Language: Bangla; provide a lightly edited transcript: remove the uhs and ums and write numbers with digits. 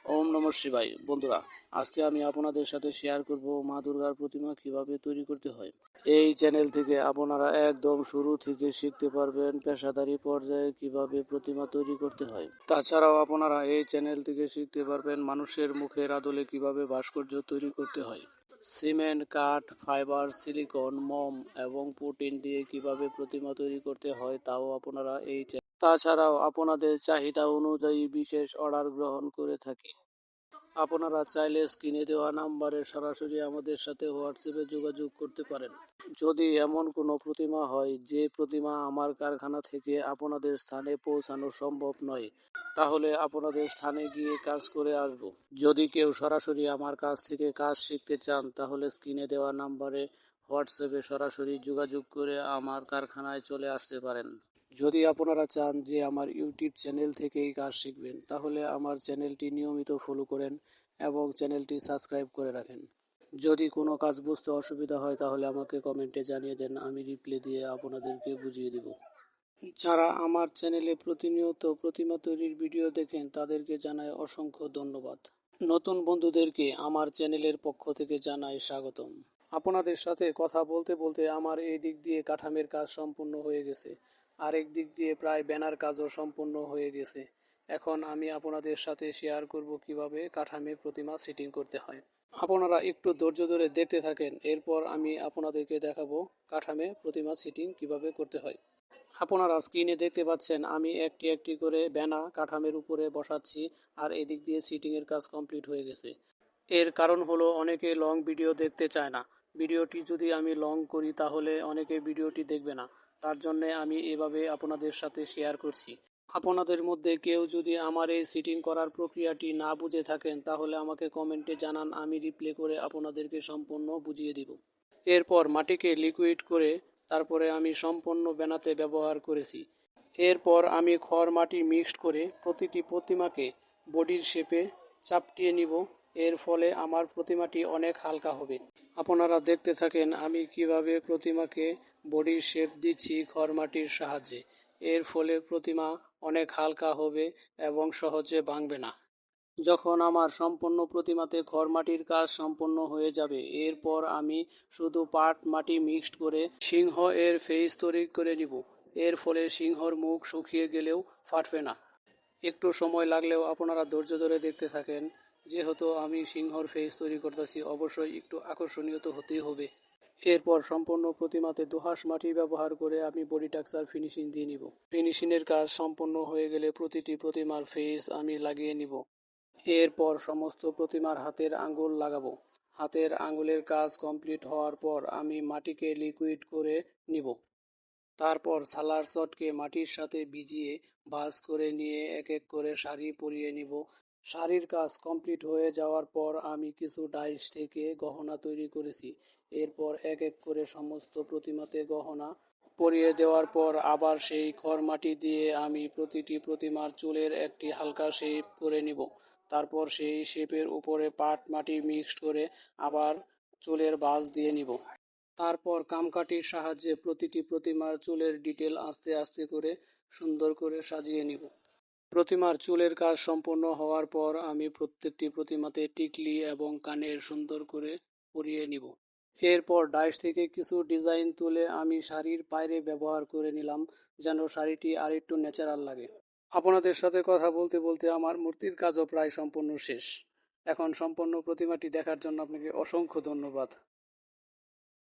ওম নমঃ শিবায়। বন্ধুরা, আজকে আমি আপনাদের সাথে শেয়ার করব মা দুর্গার প্রতিমা কিভাবে তৈরি করতে হয়। এই চ্যানেল থেকে আপনারা একদম শুরু থেকে শিখতে পারবেন পেশাদারি পর্যায়ে কিভাবে প্রতিমা তৈরি করতে হয়। তাছাড়াও আপনারা এই চ্যানেল থেকে শিখতে পারবেন মানুষের মুখের আদলে কিভাবে ভাস্কর্য তৈরি করতে হয়। সিমেন্ট, কাঠ, ফাইবার, সিলিকন, মোম এবং প্রোটিন দিয়ে কিভাবে প্রতিমা তৈরি করতে হয় তাও আপনারা তাছাড়াও আপনাদের চাহিদা অনুযায়ী বিশেষ অর্ডার গ্রহণ করে থাকি। আপনারা চাইলে স্ক্রিনে দেওয়া নাম্বারে সরাসরি আমাদের সাথে হোয়াটসঅ্যাপে যোগাযোগ করতে পারেন। যদি এমন কোনো প্রতিমা হয় যে প্রতিমা আমার কারখানা থেকে আপনাদের স্থানে পৌঁছানো সম্ভব নয়, তাহলে আপনাদের স্থানে গিয়ে কাজ করে আসব। যদি কেউ সরাসরি আমার কাছ থেকে কাজ শিখতে চান তাহলে স্ক্রিনে দেওয়া নাম্বারে হোয়াটসঅ্যাপে সরাসরি যোগাযোগ করে আমার কারখানায় চলে আসতে পারেন। যদি আপনারা চান যে আমার ইউটিউব চ্যানেল থেকেই কাজ শিখবেন তাহলে আমার চ্যানেলটি নিয়মিত ফলো করেন এবং চ্যানেলটি সাবস্ক্রাইব করে রাখেন। যদি কোনো কাজ বুঝতে অসুবিধা হয় তাহলে আমাকে কমেন্টে জানিয়ে দেন, আমি রিপ্লাই দিয়ে আপনাদেরকে বুঝিয়ে দেব। যারা আমার চ্যানেলে প্রতিনিয়ত প্রতিমা তৈরির ভিডিও দেখেন তাদেরকে জানাই অসংখ্য ধন্যবাদ। নতুন বন্ধুদেরকে আমার চ্যানেলের পক্ষ থেকে জানাই স্বাগতম। আপনাদের সাথে কথা বলতে বলতে আমার এই দিক দিয়ে কাঠামের কাজ সম্পূর্ণ হয়ে গেছে, আরেক দিক দিয়ে প্রায় ব্যানার কাজও সম্পূর্ণ হয়ে গেছে। এখন আমি আপনাদের সাথে শেয়ার করব কিভাবে কাঠামে প্রতিমা সেটিং করতে হয়। আপনারা একটু ধৈর্য ধরে দেখতে থাকেন, এরপর আমি আপনাদেরকে দেখাবো কাঠামে প্রতিমা সেটিং কিভাবে করতে হয়। আপনারা স্ক্রিনে দেখতে পাচ্ছেন আমি একটি একটি করে ব্যানা কাঠামের উপরে বসাচ্ছি, আর এদিক দিয়ে সিটিংয়ের কাজ কমপ্লিট হয়ে গেছে। এর কারণ হলো অনেকে লং ভিডিও দেখতে চায় না। ভিডিওটি যদি আমি লং করি তাহলে অনেকে ভিডিওটি দেখবে না, তার জন্যে আমি এভাবে আপনাদের সাথে শেয়ার করছি। আপনাদের মধ্যে কেউ যদি আমার এই সিটিং করার প্রক্রিয়াটি না বুঝে থাকেন তাহলে আমাকে কমেন্টে জানান, আমি রিপ্লে করে আপনাদেরকে সম্পূর্ণ বুঝিয়ে দিব। এরপর মাটিকে লিকুইড করে তারপরে আমি সম্পূর্ণ বেনাতে ব্যবহার করেছি। এরপর আমি খড় মাটি মিক্সড করে প্রতিটি প্রতিমাকে বডির শেপে চাপটিয়ে নিব। এর ফলে আমার প্রতিমাটি অনেক হালকা হবে। আপনারা দেখতে থাকেন আমি কিভাবে প্রতিমাকে বডির শেপ দিচ্ছি খড় মাটির সাহায্যে। এর ফলে প্রতিমা অনেক হালকা হবে এবং সহজে ভাঙবে না। যখন আমার সম্পূর্ণ প্রতিমাতে খড় মাটির কাজ সম্পন্ন হয়ে যাবে, এরপর আমি শুধু পাট মাটি মিক্সড করে সিংহ এর ফেস তৈরি করে নিব। এর ফলে সিংহর মুখ শুকিয়ে গেলেও ফাটবে না। একটু সময় লাগলেও আপনারা ধৈর্য ধরে দেখতে থাকেন, যেহেতু আমি সিংহর ফেস তৈরি করতেছি অবশ্যই একটু আকর্ষণীয় তো হতেই হবে। এরপর সম্পূর্ণ প্রতিমাতে দোআঁশ মাটি ব্যবহার করে আমি বডি টেক্সচার ফিনিশিং দিয়ে নিব। ফিনিশিংয়ের কাজ সম্পন্ন হয়ে গেলে প্রতিটি প্রতিমার ফেস আমি লাগিয়ে নিব। এরপর সমস্ত প্রতিমার হাতের আঙ্গুল লাগাবো। হাতের আঙ্গুলের কাজ কমপ্লিট হওয়ার পর আমি মাটিকে লিকুইড করে নিব। তারপর সালার শটকে মাটির সাথে ভিজিয়ে ভাঁজ করে নিয়ে এক এক করে শাড়ি পরিয়ে নিব। শাড়ির কাজ কমপ্লিট হয়ে যাওয়ার পর আমি কিছু ডাইস থেকে গহনা তৈরি করেছি। এরপর এক এক করে সমস্ত প্রতিমাতে গহনা পরিয়ে দেওয়ার পর আবার সেই খড় মাটি দিয়ে আমি প্রতিটি প্রতিমার চুলের একটি হালকা শেপ করে নিব। তারপর সেই শেপের উপরে পাট মাটি মিক্সড করে আবার চুলের ভাঁজ দিয়ে নিব। তারপর কামকাঠির সাহায্যে প্রতিটি প্রতিমার চুলের ডিটেল আস্তে আস্তে করে সুন্দর করে সাজিয়ে নিব। প্রতিমার চুলের কাজ সম্পূর্ণ হওয়ার পর আমি প্রত্যেকটি প্রতিমাতে টিকলি এবং কানের সুন্দর করে পরিয়ে নিব। এরপর ডাইস থেকে কিছু ডিজাইন তুলে আমি শাড়ির পায়রে ব্যবহার করে নিলাম, যেন শাড়িটি আরেকটু ন্যাচারাল লাগে। আপনাদের সাথে কথা বলতে বলতে আমার মূর্তির কাজও প্রায় সম্পূর্ণ শেষ। এখন সম্পূর্ণ প্রতিমাটি দেখার জন্য আপনাকে অসংখ্য ধন্যবাদ।